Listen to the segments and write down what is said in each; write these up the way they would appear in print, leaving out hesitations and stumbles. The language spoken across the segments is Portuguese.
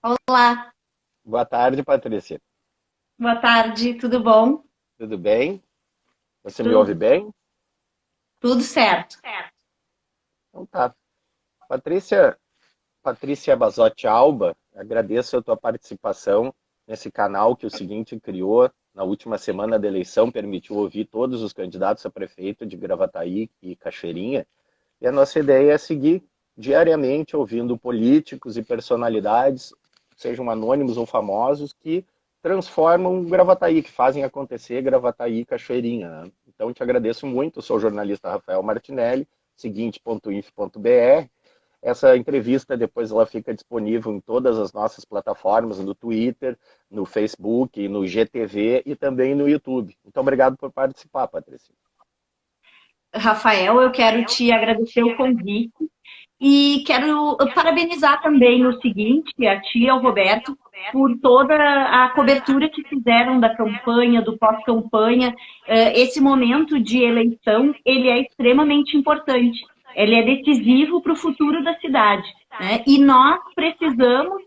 Olá, Boa tarde, Patrícia. boa tarde, tudo bom? Tudo bem? Você me ouve Tudo, bem? tudo certo. Então tá. Patrícia Basotti Alba, agradeço a tua participação nesse canal que o seguinte criou na última semana da eleição, permitiu ouvir todos os candidatos a prefeito de Gravataí e Cachoeirinha. E a nossa ideia é seguir diariamente ouvindo políticos e personalidades, sejam anônimos ou famosos, que transformam Gravataí, que fazem acontecer Gravataí e Cachoeirinha. Né? Então, te agradeço muito. Eu sou o jornalista Rafael Martinelli, seguinte.inf.br. Essa entrevista depois ela fica disponível em todas as nossas plataformas, no Twitter, no Facebook, no GTV e também no YouTube. Muito obrigado por participar, Patrícia. Rafael, eu quero te agradecer o convite e quero parabenizar também o seguinte, a ti e ao Roberto, por toda a cobertura que fizeram da campanha, do pós-campanha. Esse momento de eleição, ele é extremamente importante. Ele é decisivo para o futuro da cidade, né? E nós precisamos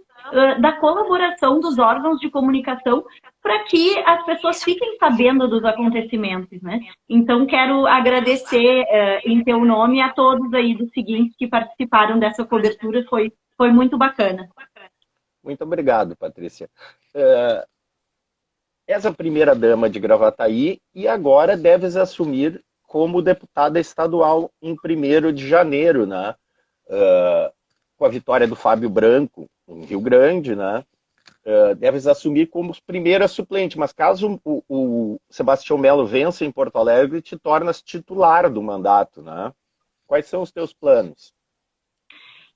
da colaboração dos órgãos de comunicação para que as pessoas fiquem sabendo dos acontecimentos, né? Então, quero agradecer em teu nome a todos aí dos seguintes que participaram dessa cobertura, foi muito bacana. Muito obrigado, Patrícia. És a primeira-dama de Gravataí e agora deves assumir como deputada estadual em 1º de janeiro, né? Com a vitória do Fábio Branco em Rio Grande, né? Deves assumir como primeira suplente, mas caso o Sebastião Melo vença em Porto Alegre, te tornas titular do mandato, né? Quais são os teus planos?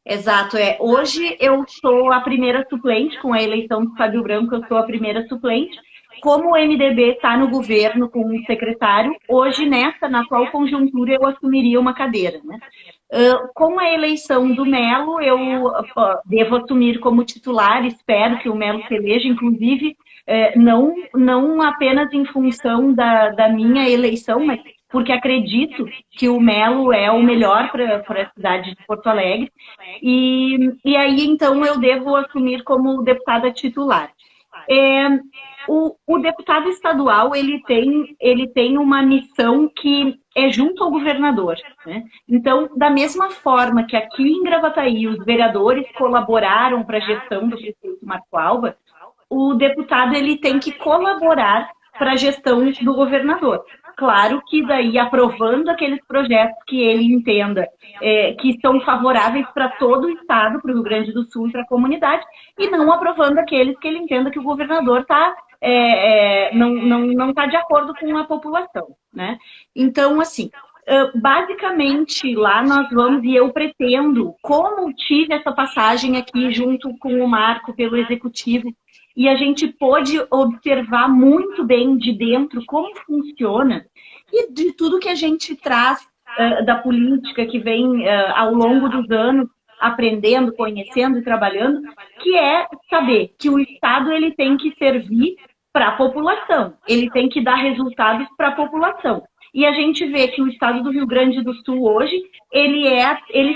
Exato, hoje eu sou a primeira suplente, com a eleição do Fábio Branco, eu sou a primeira suplente. Como o MDB está no governo com um secretário, hoje, na atual conjuntura, eu assumiria uma cadeira. Né? Com a eleição do Melo, eu devo assumir como titular, espero que o Melo se eleja, inclusive, não apenas em função da minha eleição, mas porque acredito que o Melo é o melhor para a cidade de Porto Alegre. E aí, então, eu devo assumir como deputada titular. É, o deputado estadual ele tem uma missão que é junto ao governador. Né? Então, da mesma forma que aqui em Gravataí os vereadores colaboraram para a gestão do prefeito Marco Alba, o deputado ele tem que colaborar para a gestão do governador. Claro que daí aprovando aqueles projetos que ele entenda que são favoráveis para todo o estado, para o Rio Grande do Sul e para a comunidade, e não aprovando aqueles que ele entenda que o governador não está de acordo com a população. Né? Então, assim, basicamente, lá nós vamos, e eu pretendo, como tive essa passagem aqui junto com o Marco pelo Executivo, e a gente pôde observar muito bem de dentro como funciona e de tudo que a gente traz da política que vem ao longo dos anos aprendendo, conhecendo e trabalhando, que é saber que o Estado ele tem que servir para a população, ele tem que dar resultados para a população. E a gente vê que o estado do Rio Grande do Sul hoje, ele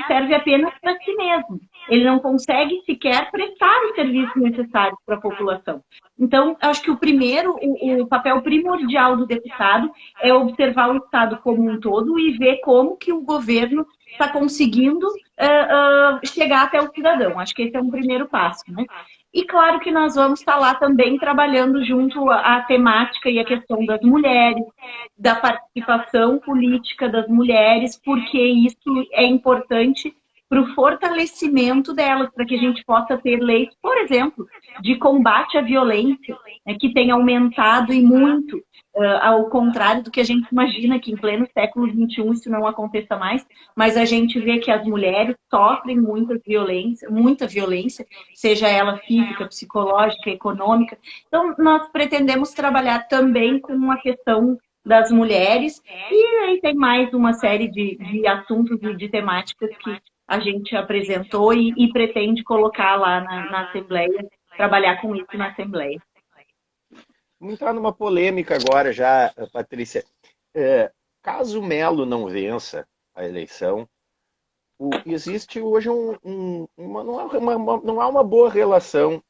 serve apenas para si mesmo. Ele não consegue sequer prestar os serviços necessários para a população. Então, acho que o papel primordial do deputado é observar o Estado como um todo e ver como que o governo está conseguindo chegar até o cidadão. Acho que esse é um primeiro passo. Né? E claro que nós vamos estar lá também trabalhando junto à temática e a questão das mulheres, da participação política das mulheres, porque isso é importante para o fortalecimento delas, para que a gente possa ter leis, por exemplo, de combate à violência, né, que tem aumentado e muito, ao contrário do que a gente imagina que em pleno século XXI isso não aconteça mais, mas a gente vê que as mulheres sofrem muita violência, seja ela física, psicológica, econômica. Então, nós pretendemos trabalhar também com a questão das mulheres, e aí tem mais uma série de assuntos e de temáticas que a gente apresentou e pretende colocar lá na Assembleia, trabalhar com isso na Assembleia. Vamos entrar numa polêmica agora já, Patrícia. É, caso o Melo não vença a eleição, existe hoje não há uma boa relação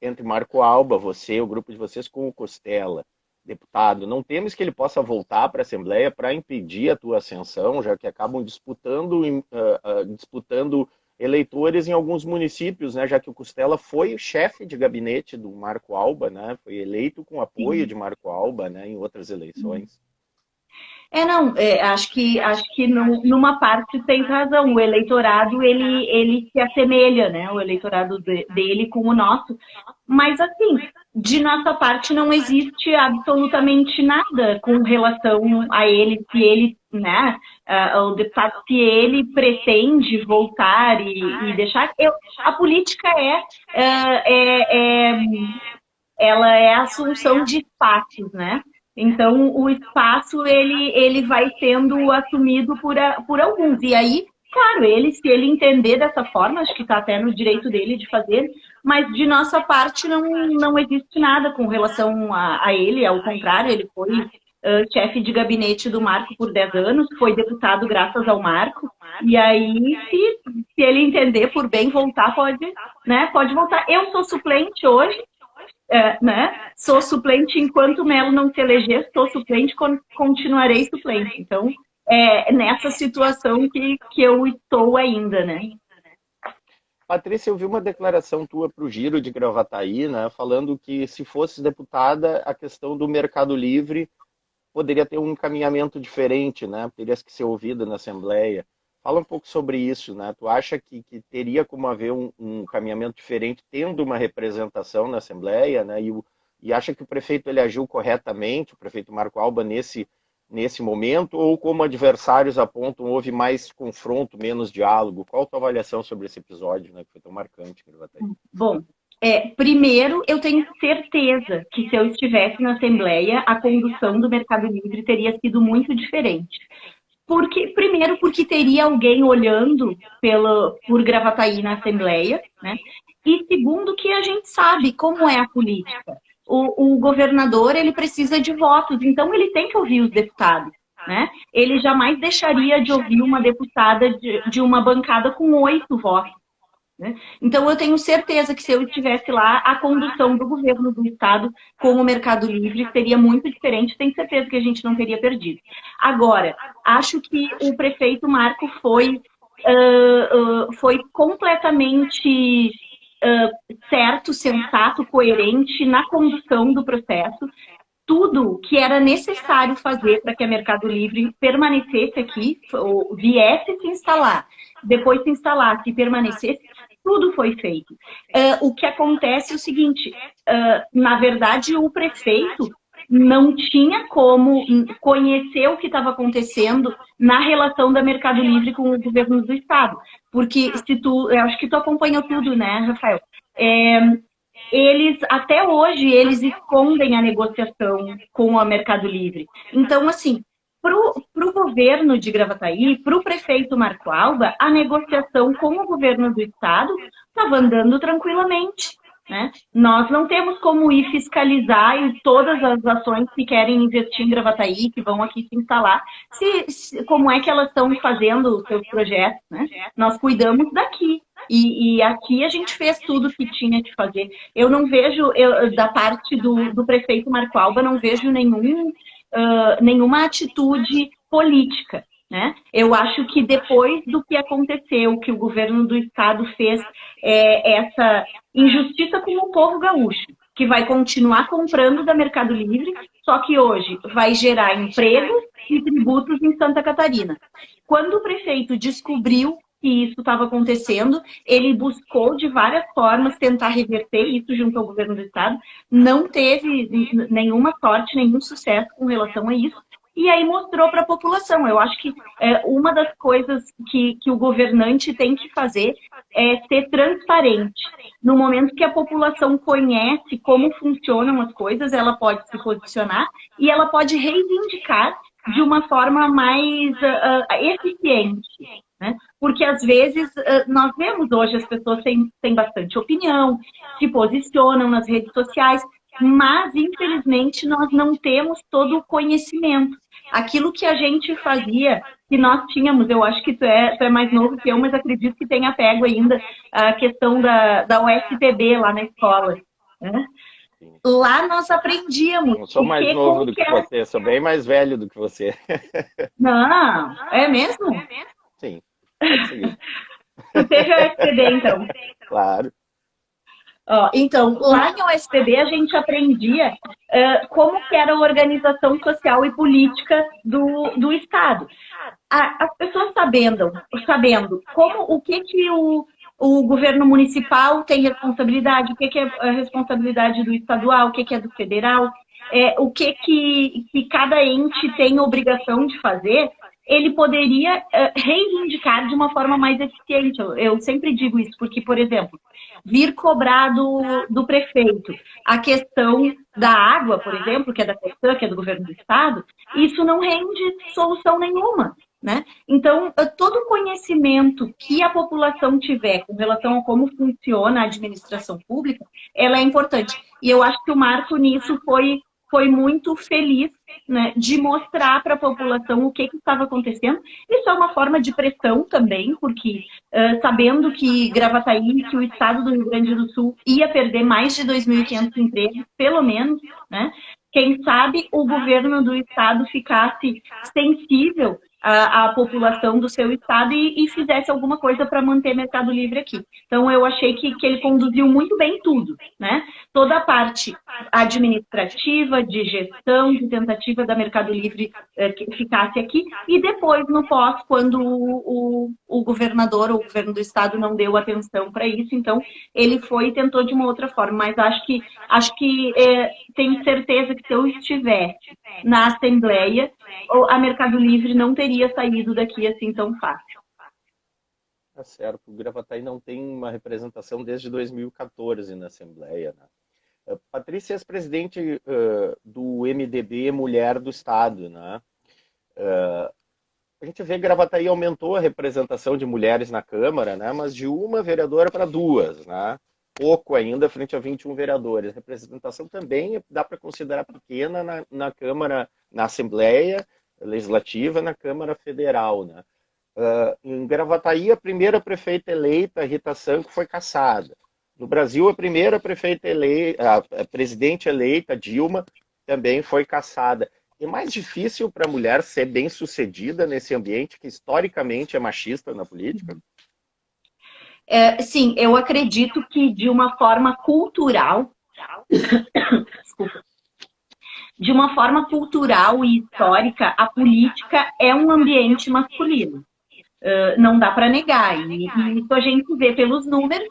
entre Marco Alba, você, o grupo de vocês, com o Costela, deputado. Não temos que ele possa voltar para a Assembleia para impedir a tua ascensão, já que acabam disputando eleitores em alguns municípios, né? Já que o Costela foi o chefe de gabinete do Marco Alba, né? Foi eleito com apoio de Marco Alba, né? Em outras eleições. Não, acho que numa parte tem razão. O eleitorado, ele se assemelha, né? O eleitorado dele com o nosso. Mas, assim, de nossa parte não existe absolutamente nada com relação a ele, se ele, né? O deputado, se ele pretende voltar e deixar. A política ela é a assunção de espaços, né? Então, o espaço, ele vai sendo assumido por alguns. E aí, claro, se ele entender dessa forma, acho que está até no direito dele de fazer, mas de nossa parte não existe nada com relação a ele, ao contrário, ele foi chefe de gabinete do Marco por 10 anos, foi deputado graças ao Marco, e aí, se ele entender por bem voltar, pode voltar. Eu sou suplente hoje, né? Sou suplente enquanto o Melo não se eleger, sou suplente, continuarei suplente. Então, é nessa situação que eu estou ainda, né? Patrícia, eu vi uma declaração tua para o Giro de Gravataí, né, falando que se fosse deputada, a questão do Mercado Livre poderia ter um encaminhamento diferente, né? Teria que ser ouvida na Assembleia. Fala um pouco sobre isso, né? Tu acha que teria como haver um caminhamento diferente, tendo uma representação na Assembleia, né? E acha que o prefeito ele agiu corretamente, o prefeito Marco Alba, nesse momento, ou como adversários apontam, houve mais confronto, menos diálogo? Qual a tua avaliação sobre esse episódio, né, que foi tão marcante? Bom, primeiro, eu tenho certeza que se eu estivesse na Assembleia, a condução do Mercado Livre teria sido muito diferente. Primeiro, porque teria alguém olhando por Gravataí na Assembleia, né? E segundo, que a gente sabe como é a política. O governador, ele precisa de votos, então ele tem que ouvir os deputados, né? Ele jamais deixaria de ouvir uma deputada de uma bancada com 8 votos. Né? Então, eu tenho certeza que se eu estivesse lá, a condução do governo do Estado com o Mercado Livre seria muito diferente. Tenho certeza que a gente não teria perdido. Agora, acho que o prefeito Marco foi completamente certo, sensato, coerente na condução do processo. Tudo que era necessário fazer para que a Mercado Livre permanecesse aqui, ou viesse se instalar, depois se instalasse e permanecesse, tudo foi feito. O que acontece é o seguinte, na verdade, o prefeito não tinha como conhecer o que estava acontecendo na relação da Mercado Livre com o governo do Estado. Porque eu acho que tu acompanhou tudo, né, Rafael? Até hoje, eles escondem a negociação com o Mercado Livre. Então, assim, para o governo de Gravataí, para o prefeito Marco Alba, a negociação com o governo do Estado estava andando tranquilamente. Né? Nós não temos como ir fiscalizar todas as ações que querem investir em Gravataí, que vão aqui se instalar, como é que elas estão fazendo os seus projetos. Né? Nós cuidamos daqui. E aqui a gente fez tudo o que tinha que fazer. Eu não vejo, da parte do prefeito Marco Alba, não vejo nenhuma atitude política. Né? Eu acho que depois do que aconteceu, que o governo do Estado fez essa injustiça com o povo gaúcho, que vai continuar comprando da Mercado Livre, só que hoje vai gerar empregos e tributos em Santa Catarina. Quando o prefeito descobriu que isso estava acontecendo, ele buscou de várias formas tentar reverter isso junto ao governo do Estado, não teve nenhuma sorte, nenhum sucesso com relação a isso, e aí mostrou para a população. Eu acho que uma das coisas que o governante tem que fazer é ser transparente. No momento que a população conhece como funcionam as coisas, ela pode se posicionar e ela pode reivindicar de uma forma mais eficiente. Né? Porque, às vezes, nós vemos hoje as pessoas têm bastante opinião, se posicionam nas redes sociais, mas, infelizmente, nós não temos todo o conhecimento. Aquilo que a gente fazia, que nós tínhamos, eu acho que tu é mais novo que eu, mas acredito que tenha pego ainda a questão da USPB lá na escola. né? Sim. Lá nós aprendíamos Não sou o mais que, novo como do que que era. você, sou bem mais velho do que você. Não, é mesmo? Sim, pode seguir. Tu teve o SPB, então. Claro. Ó, então, lá em OSPB a gente aprendia como que era a organização social e política do Estado. As pessoas sabendo como, o que o governo municipal tem responsabilidade, o que é a responsabilidade do estadual, o que é do federal, o que cada ente tem obrigação de fazer, ele poderia reivindicar de uma forma mais eficiente. Eu sempre digo isso, porque, por exemplo, vir cobrar do prefeito a questão da água, por exemplo, que é da Corsã, que é do governo do estado, isso não rende solução nenhuma. Né? Então, todo o conhecimento que a população tiver com relação a como funciona a administração pública, ela é importante. E eu acho que o Marco nisso foi muito feliz, né, de mostrar para a população o que estava acontecendo. Isso é uma forma de pressão também, porque sabendo que Gravataí, que o estado do Rio Grande do Sul ia perder mais de 2.500 empregos, pelo menos, né? Quem sabe o governo do estado ficasse sensível à população do seu estado e fizesse alguma coisa para manter Mercado Livre aqui. Então, eu achei que ele conduziu muito bem tudo, né? Toda a parte administrativa, de gestão, de tentativa da Mercado Livre que ficasse aqui, e depois, no pós, quando o governador ou o governo do estado não deu atenção para isso, então ele foi e tentou de uma outra forma, mas acho que tenho certeza que se eu estivesse na Assembleia, a Mercado Livre não teria saído daqui assim tão fácil. Tá certo. O Gravataí não tem uma representação desde 2014 na Assembleia, né? Patrícia é presidente do MDB Mulher do Estado, né? A gente vê que Gravataí aumentou a representação de mulheres na Câmara, né? Mas de uma vereadora para duas, né? Pouco ainda frente a 21 vereadores. A representação também dá para considerar pequena na Câmara, na Assembleia Legislativa, na Câmara Federal, né? Em Gravataí, a primeira prefeita eleita, Rita Sanco, foi cassada. No Brasil, a primeira prefeita eleita, a presidente eleita, Dilma, também foi cassada. É mais difícil para a mulher ser bem-sucedida nesse ambiente que historicamente é machista na política? Sim, eu acredito que de uma forma cultural, desculpa, de uma forma cultural e histórica, a política é um ambiente masculino. Não dá para negar. E isso a gente vê pelos números.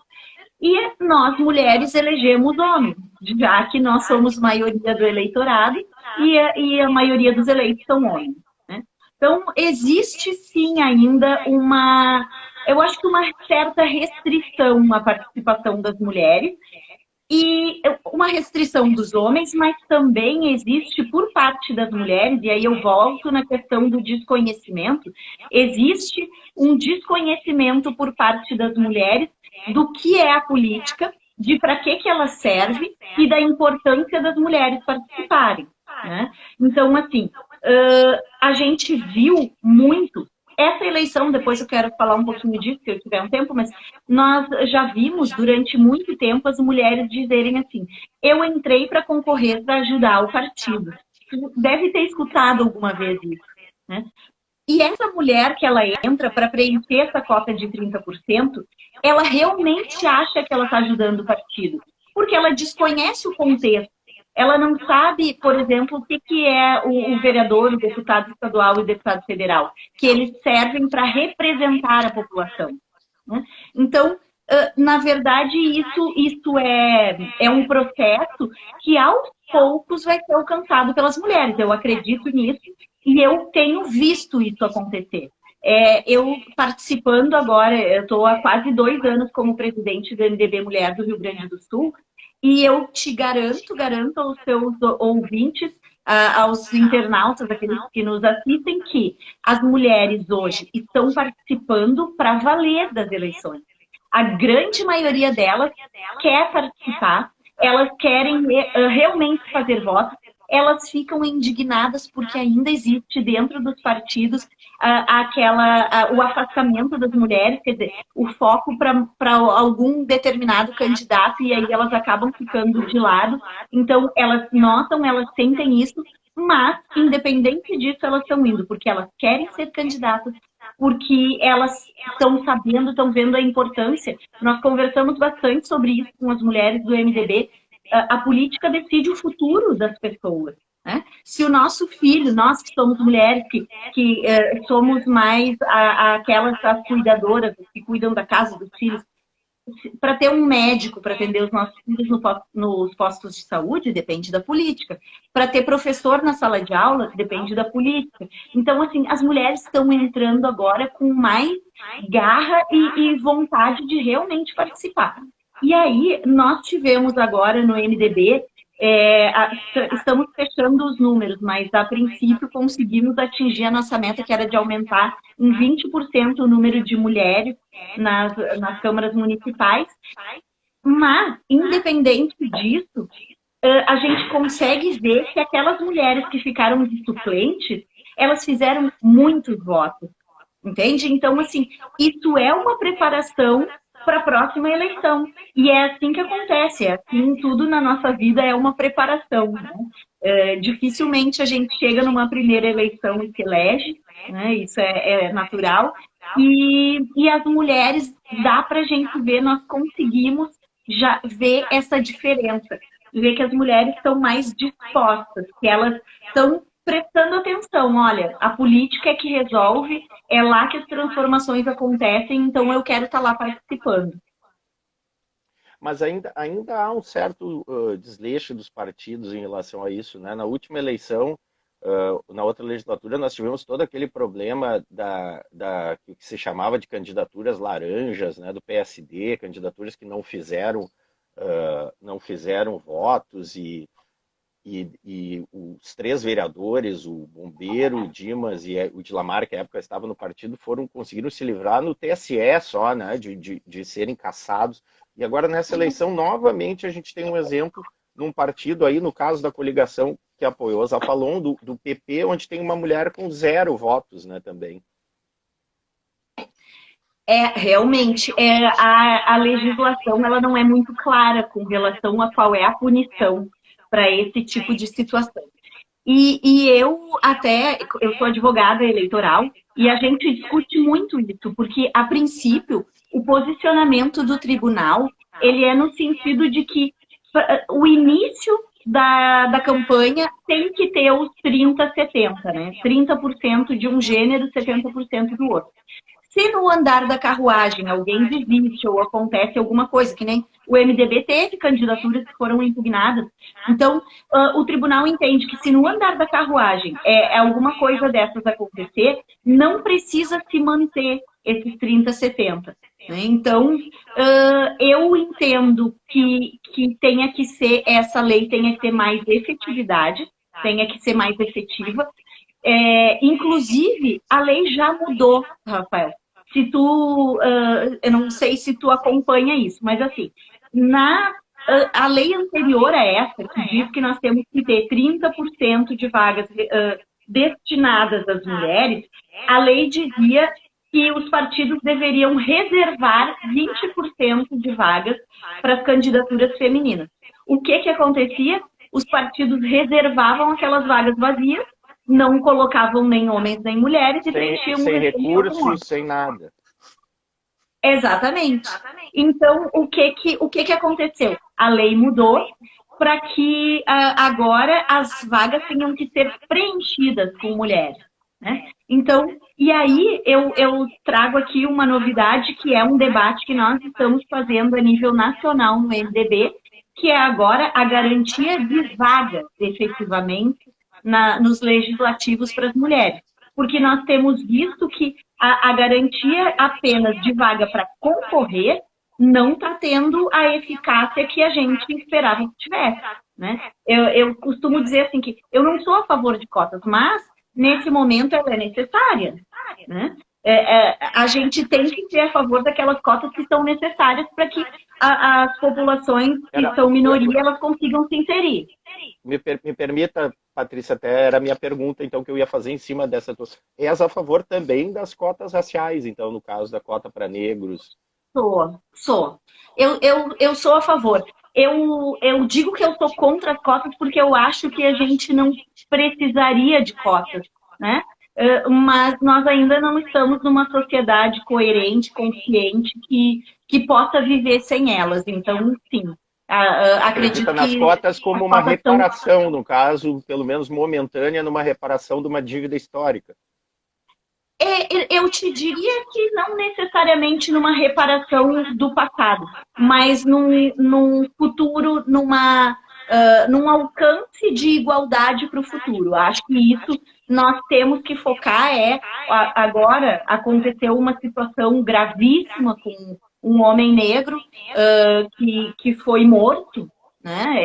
E nós, mulheres, elegemos homens, já que nós somos maioria do eleitorado e a maioria dos eleitos são homens. Né? Então, existe sim ainda eu acho que uma certa restrição à participação das mulheres, e uma restrição dos homens, mas também existe por parte das mulheres, e aí eu volto na questão do desconhecimento, existe um desconhecimento por parte das mulheres do que é a política, de para que ela serve e da importância das mulheres participarem. Né? Então, assim, a gente viu muito. Essa eleição, depois eu quero falar um pouquinho disso, se eu tiver um tempo, mas nós já vimos durante muito tempo as mulheres dizerem assim: eu entrei para concorrer para ajudar o partido. Deve ter escutado alguma vez isso, né? E essa mulher que ela entra para preencher essa cota de 30%, ela realmente acha que ela está ajudando o partido, porque ela desconhece o contexto. Ela não sabe, por exemplo, o que é o vereador, o deputado estadual e o deputado federal, que eles servem para representar a população. Né? Então, na verdade, isso é um processo que aos poucos vai ser alcançado pelas mulheres. Eu acredito nisso e eu tenho visto isso acontecer. Eu participando agora, eu estou há quase 2 anos como presidente do MDB Mulher do Rio Grande do Sul, e eu te garanto aos seus ouvintes, aos internautas, aqueles que nos assistem, que as mulheres hoje estão participando para valer das eleições. A grande maioria delas quer participar, elas querem realmente fazer voto, elas ficam indignadas porque ainda existe dentro dos partidos o afastamento das mulheres, quer dizer, o foco para algum determinado candidato, e aí elas acabam ficando de lado. Então, elas notam, elas sentem isso, mas, independente disso, elas estão indo, porque elas querem ser candidatas, porque elas estão sabendo, estão vendo a importância. Nós conversamos bastante sobre isso com as mulheres do MDB. A política decide o futuro das pessoas, né? Se o nosso filho, nós que somos mulheres, que somos mais aquelas as cuidadoras que cuidam da casa, dos filhos, para ter um médico para atender os nossos filhos nos postos de saúde, depende da política. Para ter professor na sala de aula, depende da política. Então, assim, as mulheres estão entrando agora com mais garra e vontade de realmente participar. E aí, nós tivemos agora no MDB, estamos fechando os números, mas a princípio conseguimos atingir a nossa meta, que era de aumentar em 20% o número de mulheres nas câmaras municipais. Mas, independente disso, a gente consegue ver que aquelas mulheres que ficaram de suplentes, elas fizeram muitos votos, entende? Então, assim, isso é uma preparação para a próxima eleição. E é assim que acontece, é assim, tudo na nossa vida é uma preparação, né? Dificilmente a gente chega numa primeira eleição e se elege, né? Isso é natural. E as mulheres, dá para a gente ver, nós conseguimos já ver essa diferença, ver que as mulheres estão mais dispostas, que elas estão prestando atenção. Olha, a política é que resolve, é lá que as transformações acontecem, então eu quero estar lá participando. Mas ainda há um certo desleixo dos partidos em relação a isso, né? Na última eleição, na outra legislatura, nós tivemos todo aquele problema que se chamava de candidaturas laranjas, né? Do PSD, candidaturas que não fizeram votos, e os 3 vereadores, o Bombeiro, o Dimas e o Dilamar, que à época estava no partido, conseguiram se livrar no TSE só, né, de serem caçados. E agora, nessa eleição, novamente, a gente tem um exemplo num partido aí, no caso da coligação que apoiou a Zafalon, do PP, onde tem uma mulher com 0 votos, né, também. Realmente, a legislação ela não é muito clara com relação a qual é a punição para esse tipo de situação. E eu sou advogada eleitoral e a gente discute muito isso, porque, a princípio, o posicionamento do tribunal, ele é no sentido de que o início da campanha tem que ter os 30-70, né? 30% de um gênero, 70% do outro. Se no andar da carruagem alguém desiste ou acontece alguma coisa, que nem o MDB teve candidaturas que foram impugnadas, então o tribunal entende que se no andar da carruagem alguma coisa dessas acontecer, não precisa se manter esses 30-70. Né? Então, eu entendo que tenha que ser, essa lei tenha que ter mais efetividade, tenha que ser mais efetiva. Inclusive, a lei já mudou, Rafael. Se tu, eu não sei se tu acompanha isso, mas assim, a lei anterior a essa, que diz que nós temos que ter 30% de vagas destinadas às mulheres, a lei dizia que os partidos deveriam reservar 20% de vagas para as candidaturas femininas. O que acontecia? Os partidos reservavam aquelas vagas vazias, não colocavam nem homens nem mulheres e preenchiam sem recursos, sem nada. Exatamente. Então, o que aconteceu? A lei mudou para que agora as vagas tenham que ser preenchidas com mulheres. Né? Então, e aí eu trago aqui uma novidade, que é um debate que nós estamos fazendo a nível nacional no MDB, que é agora a garantia de vagas, efetivamente, nos legislativos para as mulheres. Porque nós temos visto que a garantia apenas de vaga para concorrer não está tendo a eficácia que a gente esperava que tivesse. Né? Eu costumo dizer assim que eu não sou a favor de cotas, mas nesse momento ela é necessária. Né? A gente tem que ser a favor daquelas cotas que são necessárias para que as populações que são minoria, elas consigam se inserir. Me permita Patrícia, até era a minha pergunta, então, que eu ia fazer em cima dessa tua. És a favor também das cotas raciais, então, no caso da cota para negros. Sou. Eu sou a favor. Eu digo que eu sou contra as cotas porque eu acho que a gente não precisaria de cotas, né? Mas nós ainda não estamos numa sociedade coerente, consciente, que possa viver sem elas. Então, sim, Acredita acredito nas que cotas como as uma cotas são. reparação, no caso, pelo menos momentânea, numa reparação de uma dívida histórica. Eu te diria que não necessariamente numa reparação do passado, mas num futuro, num alcance de igualdade para o futuro. Acho que isso nós temos que focar. Agora aconteceu uma situação gravíssima com um homem negro que foi morto. Né?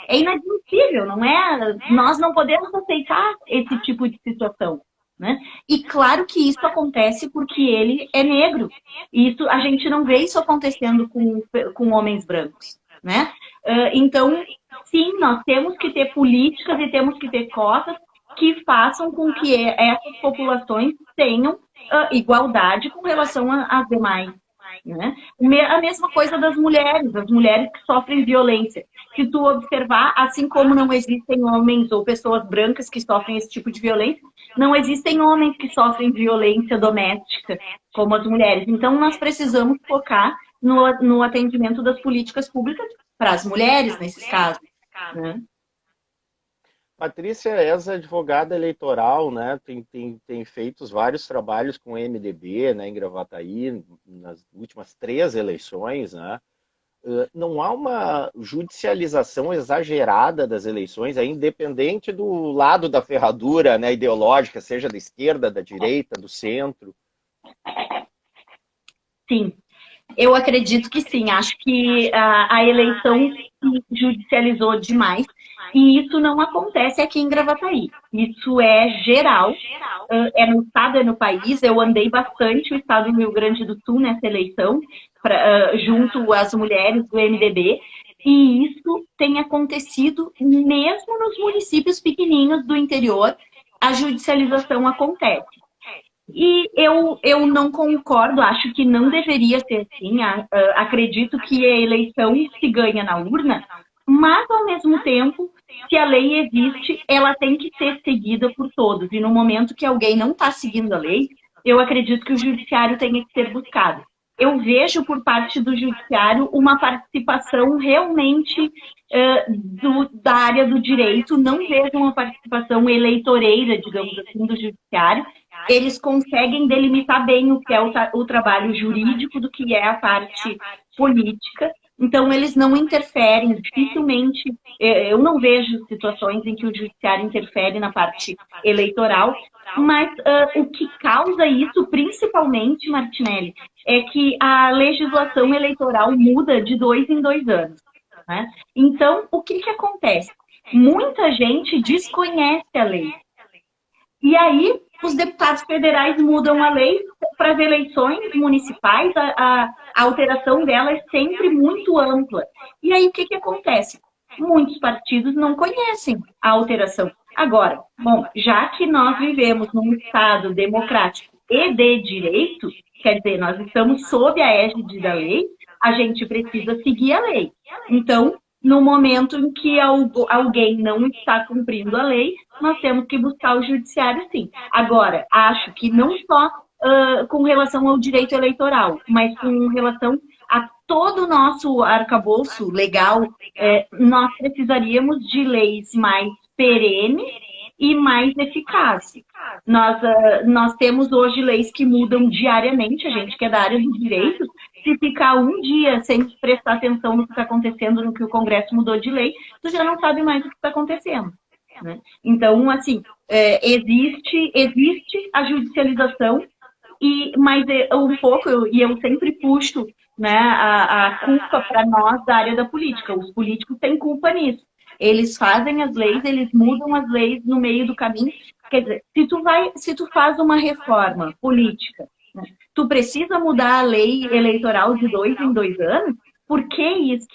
É inadmissível, não é? Nós não podemos aceitar esse tipo de situação. Né? E claro que isso acontece porque ele é negro. Isso, a gente não vê isso acontecendo com homens brancos. Né? Então, sim, nós temos que ter políticas e temos que ter cotas que façam com que essas populações tenham igualdade com relação às demais. Né? A mesma coisa das mulheres, as mulheres que sofrem violência. Se tu observar, assim como não existem homens ou pessoas brancas que sofrem esse tipo de violência, não existem homens que sofrem violência doméstica como as mulheres. Então, nós precisamos focar no atendimento das políticas públicas para as mulheres, nesses casos. Né? Patrícia, és advogada eleitoral, né? Tem feito vários trabalhos com o MDB, né, em Gravataí, nas últimas 3 eleições, né? Não há uma judicialização exagerada das eleições, independente do lado da ferradura, né, ideológica, seja da esquerda, da direita, do centro? Sim, eu acredito que sim. Acho que a eleição se judicializou demais. E isso não acontece aqui em Gravataí. Isso é geral, é no estado, é no país. Eu andei bastante o estado do Rio Grande do Sul nessa eleição, junto às mulheres do MDB. E isso tem acontecido mesmo nos municípios pequenininhos do interior, a judicialização acontece. E eu não concordo, acho que não deveria ser assim. Acredito que a eleição se ganha na urna, mas, ao mesmo tempo, se a lei existe, ela tem que ser seguida por todos. E no momento que alguém não está seguindo a lei, eu acredito que o judiciário tenha que ser buscado. Eu vejo por parte do judiciário uma participação realmente da área do direito, não vejo uma participação eleitoreira, digamos assim, do judiciário. Eles conseguem delimitar bem o que é o trabalho jurídico do que é a parte política. Então, eles não interferem, dificilmente. Eu não vejo situações em que o judiciário interfere na parte eleitoral, mas o que causa isso, principalmente, Martinelli, é que a legislação eleitoral muda de 2 em 2 anos. Né? Então, o que acontece? Muita gente desconhece a lei. E aí, os deputados federais mudam a lei para as eleições municipais, a alteração dela é sempre muito ampla. E aí, o que acontece? Muitos partidos não conhecem a alteração. Agora, bom, já que nós vivemos num Estado democrático e de direito, quer dizer, nós estamos sob a égide da lei, a gente precisa seguir a lei. Então, no momento em que alguém não está cumprindo a lei, nós temos que buscar o judiciário, sim. Agora, acho que não só com relação ao direito eleitoral, mas com relação a todo o nosso arcabouço legal, nós precisaríamos de leis mais perenes e mais eficazes. Nós temos hoje leis que mudam diariamente, a gente que é da área do direito, se ficar um dia sem prestar atenção no que está acontecendo, no que o Congresso mudou de lei, tu já não sabe mais o que está acontecendo. Né? Então, assim, existe a judicialização, mas um pouco, eu sempre puxo, né, a culpa para nós da área da política. Os políticos têm culpa nisso. Eles fazem as leis, eles mudam as leis no meio do caminho. Quer dizer, se tu faz uma reforma política, né, tu precisa mudar a lei eleitoral de 2 em 2 anos? Por que isso?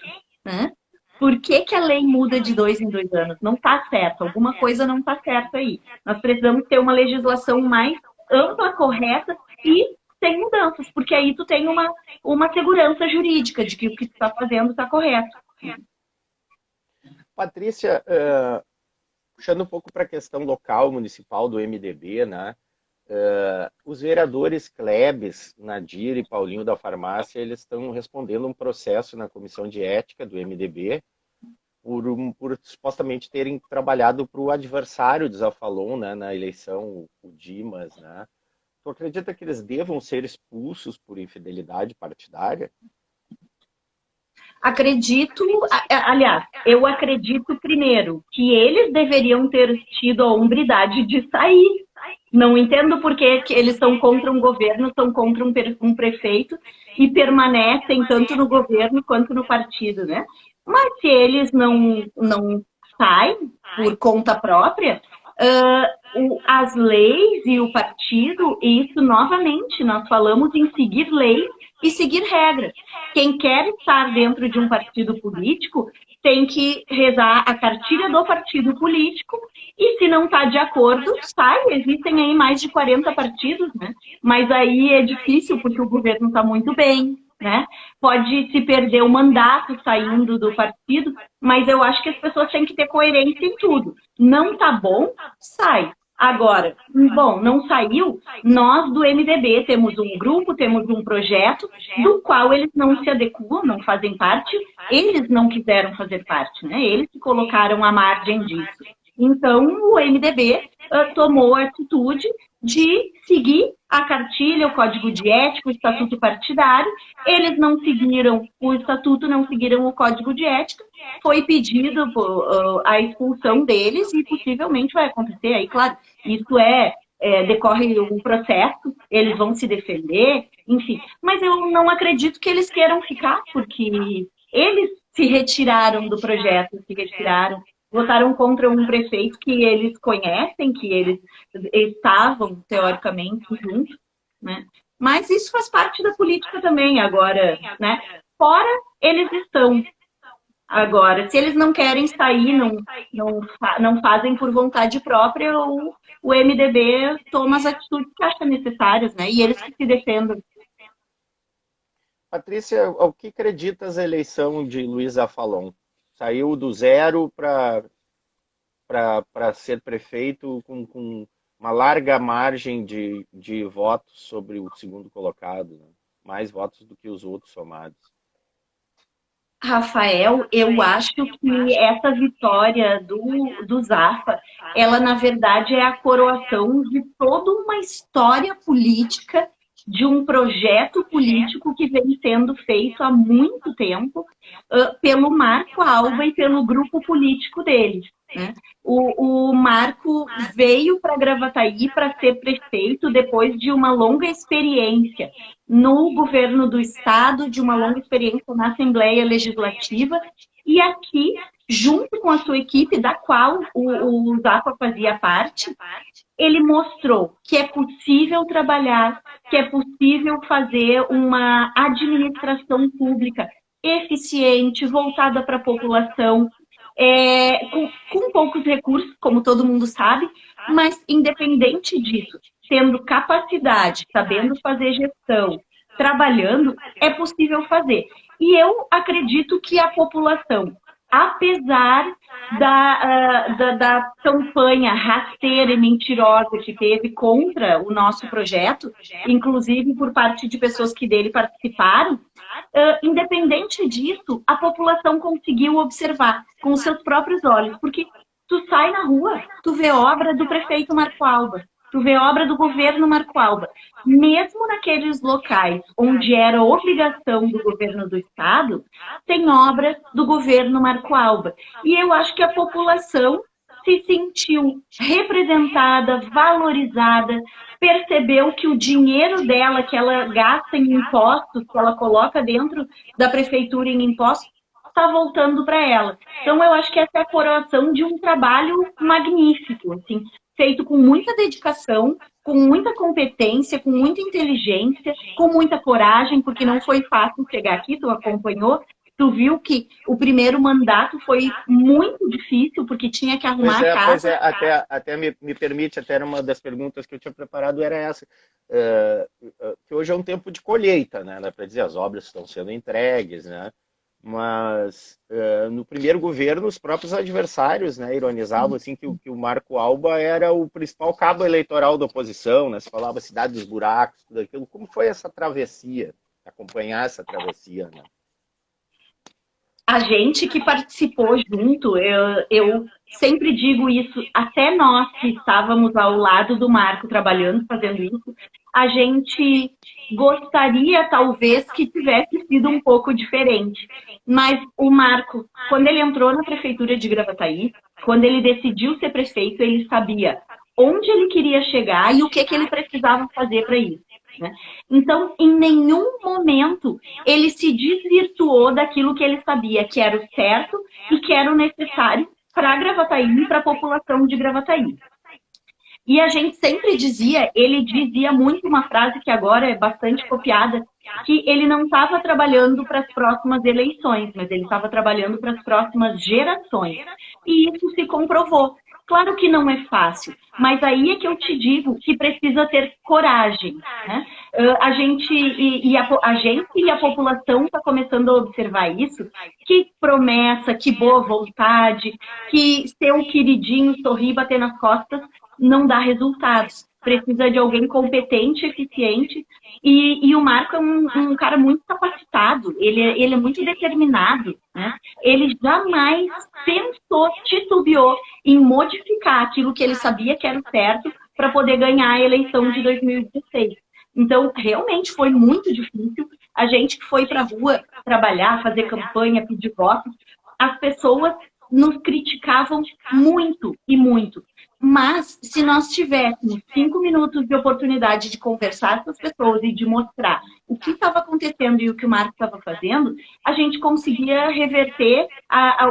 Né? Por que que a lei muda de 2 em 2 anos? Não está certo, alguma coisa não está certa aí. Nós precisamos ter uma legislação mais ampla, correta e sem mudanças, porque aí tu tem uma segurança jurídica de que o que tu está fazendo está correto. Patrícia, puxando um pouco para a questão local, municipal do MDB, né? Os vereadores Klebs, Nadir e Paulinho da Farmácia, eles estão respondendo um processo na comissão de ética do MDB por supostamente terem trabalhado para o adversário de Zafalon, né, na eleição, o Dimas, né? Tu acredita que eles devam ser expulsos por infidelidade partidária? Acredito, aliás, eu acredito primeiro que eles deveriam ter tido a hombridade de sair. Não entendo por que eles são contra um governo, são contra um prefeito e permanecem tanto no governo quanto no partido, né? Mas se eles não saem por conta própria, as leis e o partido, e isso novamente, nós falamos em seguir leis e seguir regras. Quem quer estar dentro de um partido político tem que rezar a cartilha do partido político e se não está de acordo, sai. Existem aí mais de 40 partidos, né? Mas aí é difícil porque o governo está muito bem, né? Pode se perder o mandato saindo do partido, mas eu acho que as pessoas têm que ter coerência em tudo. Não tá bom, sai. Agora, bom, não saiu, nós do MDB temos um grupo, temos um projeto do qual eles não se adequam, não fazem parte, eles não quiseram fazer parte, né? Eles que colocaram à margem disso. Então, o MDB tomou a atitude de seguir a cartilha, o código de ética, o estatuto partidário. Eles não seguiram o estatuto, não seguiram o código de ética. Foi pedido a expulsão deles e possivelmente vai acontecer. Aí, claro, isso decorre um processo, eles vão se defender, enfim. Mas eu não acredito que eles queiram ficar, porque eles se retiraram do projeto, se retiraram, votaram contra um prefeito que eles conhecem, que eles estavam, teoricamente, juntos, né? Mas isso faz parte da política também agora, né? Fora, eles estão. Agora, se eles não querem sair, não fazem por vontade própria, o MDB toma as atitudes que acha necessárias, né? E eles que se defendam. Patrícia, ao que acreditas a eleição de Luiz Zafalon? Saiu do zero para ser prefeito com uma larga margem de votos sobre o segundo colocado, né? Mais votos do que os outros somados. Rafael, eu acho que essa vitória do Zafa, ela na verdade é a coroação de toda uma história política, de um projeto político que vem sendo feito há muito tempo pelo Marco Alba e pelo grupo político dele, né? O Marco veio para Gravataí para ser prefeito depois de uma longa experiência no governo do estado, de uma longa experiência na Assembleia Legislativa, e aqui, junto com a sua equipe, da qual o Zafa fazia parte, ele mostrou que é possível trabalhar, que é possível fazer uma administração pública eficiente, voltada para a população, com poucos recursos, como todo mundo sabe, mas independente disso, tendo capacidade, sabendo fazer gestão, trabalhando, é possível fazer. E eu acredito que a população, apesar da campanha rasteira e mentirosa que teve contra o nosso projeto, inclusive por parte de pessoas que dele participaram, independente disso, a população conseguiu observar com os seus próprios olhos, porque tu sai na rua, tu vê obra do prefeito Marco Alba, tu vê obra do governo Marco Alba. Mesmo naqueles locais onde era obrigação do governo do estado, tem obra do governo Marco Alba. E eu acho que a população se sentiu representada, valorizada, percebeu que o dinheiro dela, que ela gasta em impostos, que ela coloca dentro da prefeitura em impostos, está voltando para ela. Então, eu acho que essa é a coroação de um trabalho magnífico, assim, feito com muita dedicação, com muita competência, com muita inteligência, com muita coragem, porque não foi fácil chegar aqui, tu acompanhou, Tu viu que o primeiro mandato foi muito difícil, porque tinha que arrumar a casa. Pois é, até me permite, até uma das perguntas que eu tinha preparado era essa, que hoje é um tempo de colheita, né? Para dizer, as obras estão sendo entregues, né? Mas no primeiro governo, os próprios adversários, né, ironizavam assim, que o Marco Alba era o principal cabo eleitoral da oposição, né? Se falava cidade dos buracos, tudo aquilo. Como foi essa travessia, acompanhar essa travessia, né? A gente que participou junto, eu sempre digo isso, até nós que estávamos ao lado do Marco trabalhando, fazendo isso, a gente gostaria talvez que tivesse sido um pouco diferente. Mas o Marco, quando ele entrou na prefeitura de Gravataí, quando ele decidiu ser prefeito, ele sabia onde ele queria chegar e o que ele precisava fazer para isso. Né? Então, em nenhum momento ele se desvirtuou daquilo que ele sabia que era o certo e que era o necessário para Gravataí e para a população de Gravataí. E a gente sempre dizia, ele dizia muito uma frase que agora é bastante copiada, que ele não estava trabalhando para as próximas eleições, mas ele estava trabalhando para as próximas gerações. E isso se comprovou. Claro que não é fácil, mas aí é que eu te digo que precisa ter coragem. Né? A gente e a população está começando a observar isso. Que promessa, que boa vontade, que ser um queridinho, sorrir, bater nas costas, não dá resultados. Precisa de alguém competente, eficiente. E o Marco é um cara muito capacitado, ele é muito determinado. Né? Ele jamais pensou, titubeou em modificar aquilo que ele sabia que era certo para poder ganhar a eleição de 2016. Então, realmente foi muito difícil. A gente que foi para a rua trabalhar, fazer campanha, pedir votos, as pessoas nos criticavam muito e muito. Mas, se nós tivéssemos 5 minutos de oportunidade de conversar com as pessoas e de mostrar o que estava acontecendo e o que o Marco estava fazendo, a gente conseguia reverter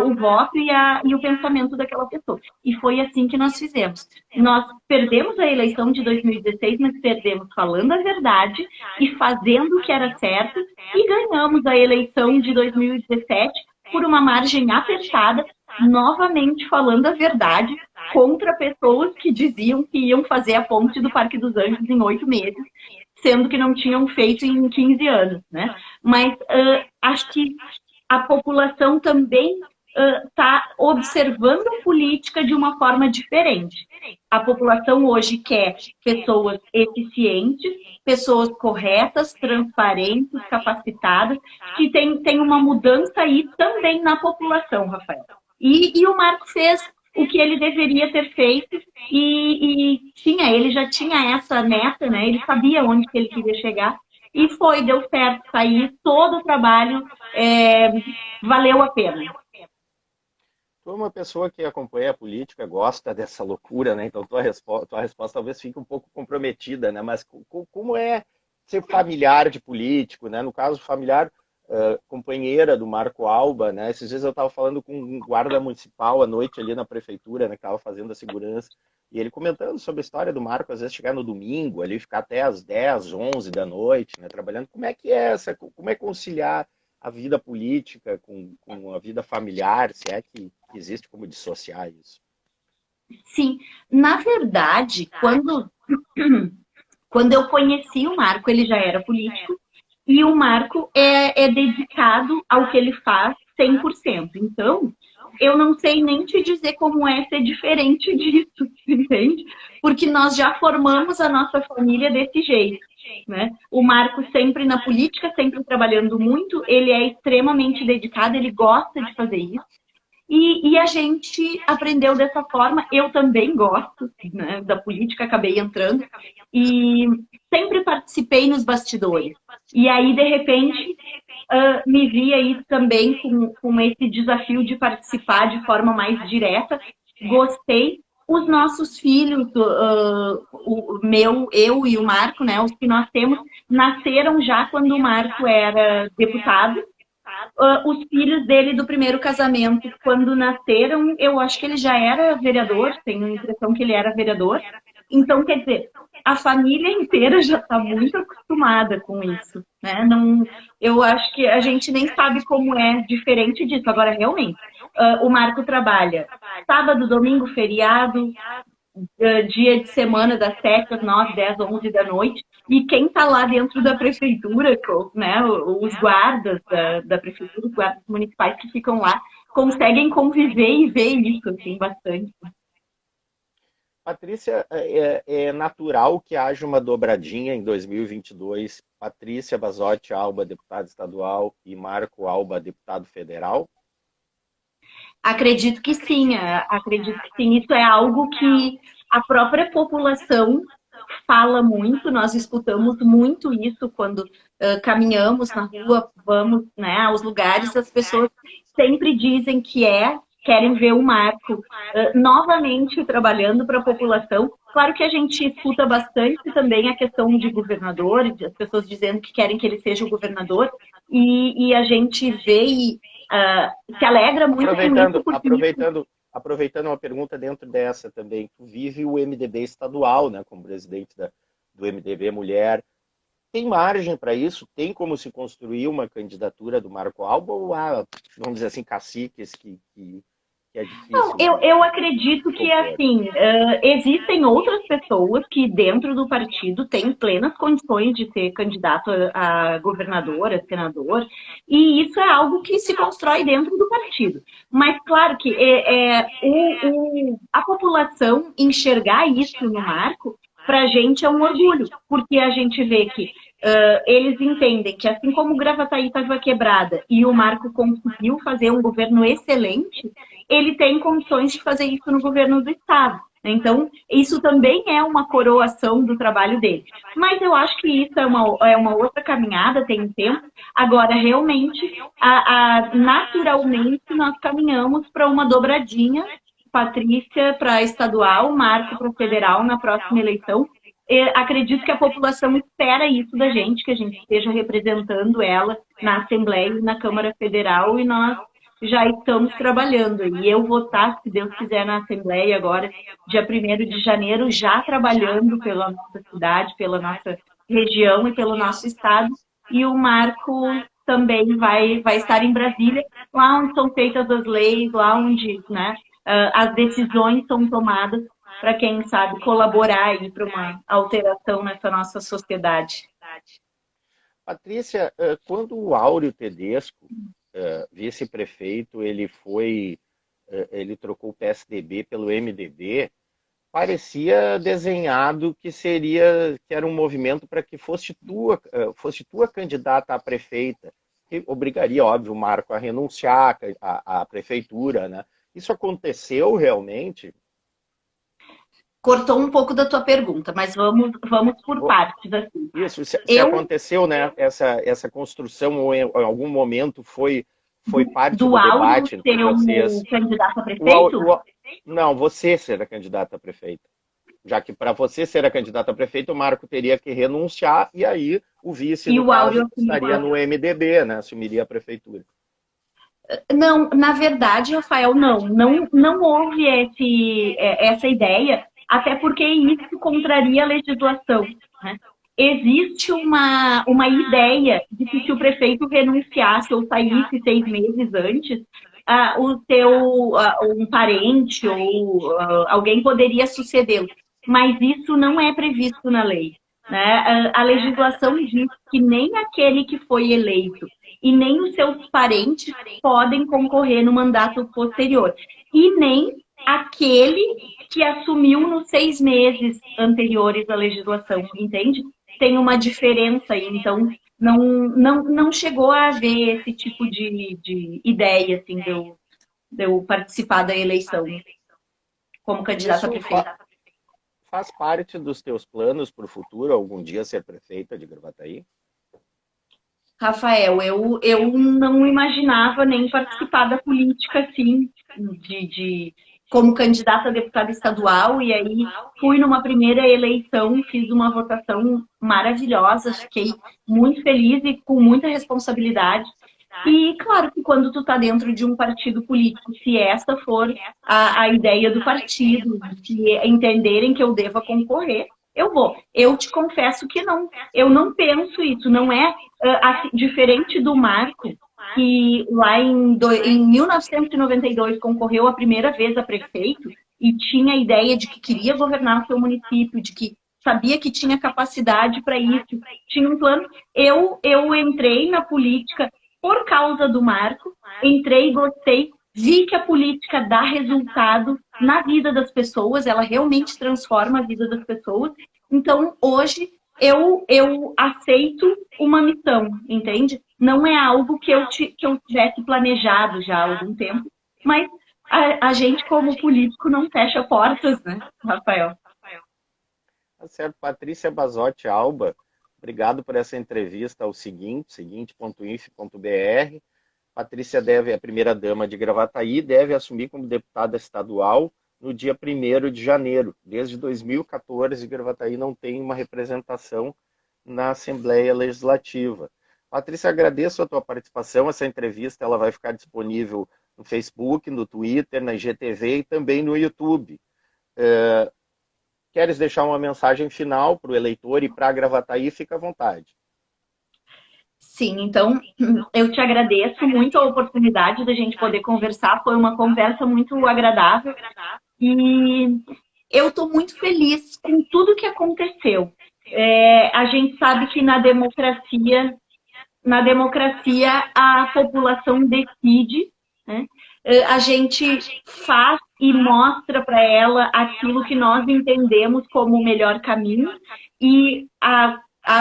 o voto e o pensamento daquela pessoa. E foi assim que nós fizemos. Nós perdemos a eleição de 2016, mas perdemos falando a verdade e fazendo o que era certo, e ganhamos a eleição de 2017 por uma margem apertada, novamente falando a verdade, contra pessoas que diziam que iam fazer a ponte do Parque dos Anjos em 8 meses, sendo que não tinham feito em 15 anos. Né? Mas acho que a população também está observando a política de uma forma diferente. A população hoje quer pessoas eficientes, pessoas corretas, transparentes, capacitadas, que tem uma mudança aí também na população, Rafael. E o Marco fez o que ele deveria ter feito e ele já tinha essa meta, né? Ele sabia onde que ele queria chegar e deu certo, sair, todo o trabalho valeu a pena. Tu é uma pessoa que acompanha a política, gosta dessa loucura, né? Então tua resposta talvez fique um pouco comprometida, né? Mas como é ser familiar de político, né? No caso, familiar, companheira do Marco Alba, né? Esses dias eu estava falando com um guarda municipal à noite ali na prefeitura, né? Que estava fazendo a segurança, e ele comentando sobre a história do Marco, às vezes chegar no domingo, ali ficar até às 10, 11 da noite, né? Trabalhando. Como é que é como é conciliar a vida política com a vida familiar, se é que existe como dissociar isso? Sim, na verdade, quando eu conheci o Marco, ele já era político, e o Marco é dedicado ao que ele faz 100%. Então, eu não sei nem te dizer como é ser diferente disso, entende? Porque nós já formamos a nossa família desse jeito. Né? O Marco sempre na política, sempre trabalhando muito, ele é extremamente dedicado, ele gosta de fazer isso. E a gente aprendeu dessa forma. Eu também gosto, né, da política, acabei entrando. E sempre participei nos bastidores. E aí, de repente, me vi aí também com esse desafio de participar de forma mais direta. Gostei. Os nossos filhos, eu e o Marco, né, os que nós temos, nasceram já quando o Marco era deputado. Os filhos dele do primeiro casamento, quando nasceram, eu acho que ele já era vereador, tenho a impressão que ele era vereador. Então, quer dizer, a família inteira já está muito acostumada com isso, né? Não, eu acho que a gente nem sabe como é diferente disso. Agora, realmente, o Marco trabalha sábado, domingo, feriado, dia de semana das 7 às 9, 10, 11 da noite, e quem está lá dentro da prefeitura, né, os guardas da prefeitura, os guardas municipais que ficam lá, conseguem conviver e ver isso, assim, bastante. Patrícia, é natural que haja uma dobradinha em 2022, Patrícia Basotti Alba, deputada estadual, e Marco Alba, deputado federal? Acredito que sim, acredito que sim. Isso é algo que a própria população fala muito, nós escutamos muito isso quando caminhamos na rua, vamos, né, aos lugares, as pessoas sempre dizem que querem ver o Marco novamente trabalhando para a população. Claro que a gente escuta bastante também a questão de governador, as pessoas dizendo que querem que ele seja o governador, e a gente vê e se alegra muito com isso. Aproveitando uma pergunta dentro dessa também, tu vive o MDB estadual, né, como presidente do MDB Mulher. Tem margem para isso? Tem como se construir uma candidatura do Marco Alba ou há, vamos dizer assim, caciques que é Não, difícil? eu acredito que, assim, existem outras pessoas que dentro do partido têm plenas condições de ser candidato a governador, a senador, e isso é algo que se constrói dentro do partido. Mas, claro que a população enxergar isso no Marco, para a gente é um orgulho, porque a gente vê que eles entendem que, assim como Gravataí estava quebrada e o Marco conseguiu fazer um governo excelente, ele tem condições de fazer isso no governo do Estado. Então, isso também é uma coroação do trabalho dele. Mas eu acho que isso é uma outra caminhada, tem um tempo. Agora, realmente, naturalmente, nós caminhamos para uma dobradinha, Patrícia para estadual, Marco para federal na próxima eleição. Acredito que a população espera isso da gente, que a gente esteja representando ela na Assembleia e na Câmara Federal, e nós já estamos trabalhando. E eu vou estar, se Deus quiser, na Assembleia agora, dia 1º de janeiro, já trabalhando pela nossa cidade, pela nossa região e pelo nosso estado. E o Marco também vai estar em Brasília, lá onde são feitas as leis, lá onde, né, as decisões são tomadas para, quem sabe, colaborar aí para uma alteração nessa nossa sociedade. Patrícia, quando o Áureo Tedesco, vice-prefeito, ele trocou o PSDB pelo MDB, parecia desenhado que era um movimento para que fosse tua candidata a prefeita, que obrigaria, óbvio, o Marco a renunciar à prefeitura, né? Isso aconteceu realmente? Cortou um pouco da tua pergunta, mas vamos por partes. Assim. Isso, se aconteceu, né, essa construção, ou em algum momento foi parte do debate entre vocês. Ser um candidato a prefeito? Não, você ser a candidata a prefeito. Já que para você ser a candidata a prefeito, o Marco teria que renunciar e aí o vice, no caso, estaria no MDB, né, assumiria a prefeitura. Não, na verdade, Rafael, não houve essa ideia, até porque isso contraria a legislação. Né? Existe uma ideia de que se o prefeito renunciasse ou saísse 6 meses antes, um parente ou alguém poderia sucedê-lo. Mas isso não é previsto na lei. Né? A legislação diz que nem aquele que foi eleito e nem os seus parentes podem concorrer no mandato posterior. E nem aquele que assumiu nos 6 meses anteriores à legislação, entende? Tem uma diferença aí, então não chegou a haver esse tipo de ideia, assim, de eu participar da eleição como candidata a prefeita. Faz parte dos teus planos para o futuro, algum dia ser prefeita de Gravataí? Rafael, eu não imaginava nem participar da política, assim, como candidata a deputada estadual, e aí fui numa primeira eleição, fiz uma votação maravilhosa, fiquei muito feliz e com muita responsabilidade. E claro que quando tu tá dentro de um partido político, se essa for a ideia do partido, se entenderem que eu deva concorrer, eu vou. Eu te confesso que não. Eu não penso isso. Não é diferente do Marco, que lá em 1992 concorreu a primeira vez a prefeito e tinha a ideia de que queria governar o seu município, de que sabia que tinha capacidade para isso, tinha um plano. Eu entrei na política por causa do Marco, entrei, gostei, vi que a política dá resultado na vida das pessoas, ela realmente transforma a vida das pessoas. Então, hoje, eu aceito uma missão, entende? Não é algo que eu tivesse planejado já há algum tempo, mas a gente, como político, não fecha portas, né, Rafael? Tá certo, Patrícia Basotti Alba, obrigado por essa entrevista ao seguinte.inf.br. Patrícia é a primeira-dama de Gravataí, deve assumir como deputada estadual no dia 1º de janeiro. Desde 2014, Gravataí não tem uma representação na Assembleia Legislativa. Patrícia, agradeço a tua participação. Essa entrevista ela vai ficar disponível no Facebook, no Twitter, na IGTV e também no YouTube. Queres deixar uma mensagem final para o eleitor e para a Gravataí? Fica à vontade. Sim, então eu te agradeço muito a oportunidade da gente poder conversar. Foi uma conversa muito agradável e eu estou muito feliz com tudo que aconteceu. A gente sabe que na democracia a população decide, né? A gente faz e mostra para ela aquilo que nós entendemos como o melhor caminho e a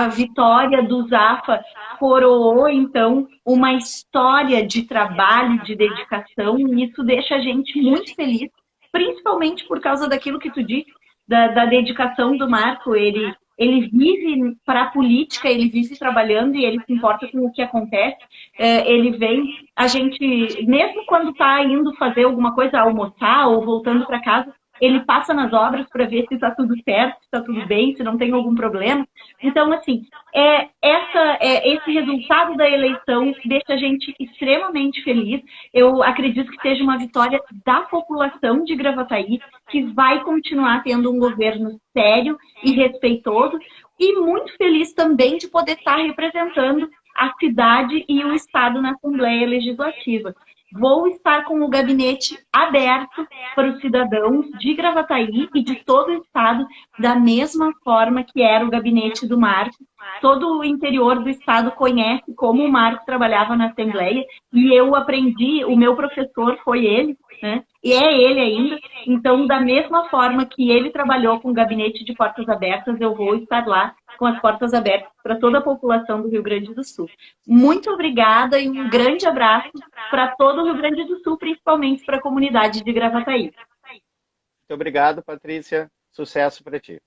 vitória do Zafa coroou, então, uma história de trabalho, de dedicação, e isso deixa a gente muito feliz, principalmente por causa daquilo que tu disse, da dedicação do Marco. Ele vive para a política, ele vive trabalhando e ele se importa com o que acontece. Ele vem, a gente, mesmo quando está indo fazer alguma coisa, almoçar ou voltando para casa, ele passa nas obras para ver se está tudo certo, se está tudo bem, se não tem algum problema. Então, assim, esse resultado da eleição deixa a gente extremamente feliz. Eu acredito que seja uma vitória da população de Gravataí, que vai continuar tendo um governo sério e respeitoso, e muito feliz também de poder estar representando a cidade e o estado na Assembleia Legislativa. Vou estar com o gabinete aberto para os cidadãos de Gravataí e de todo o estado, da mesma forma que era o gabinete do Marco. Todo o interior do estado conhece como o Marco trabalhava na Assembleia e eu aprendi, o meu professor foi ele, né? E é ele ainda. Então, da mesma forma que ele trabalhou com o gabinete de portas abertas, eu vou estar lá com as portas abertas para toda a população do Rio Grande do Sul. Muito obrigada e um grande abraço para todo o Rio Grande do Sul, principalmente para a comunidade de Gravataí. Muito obrigado, Patrícia. Sucesso para ti.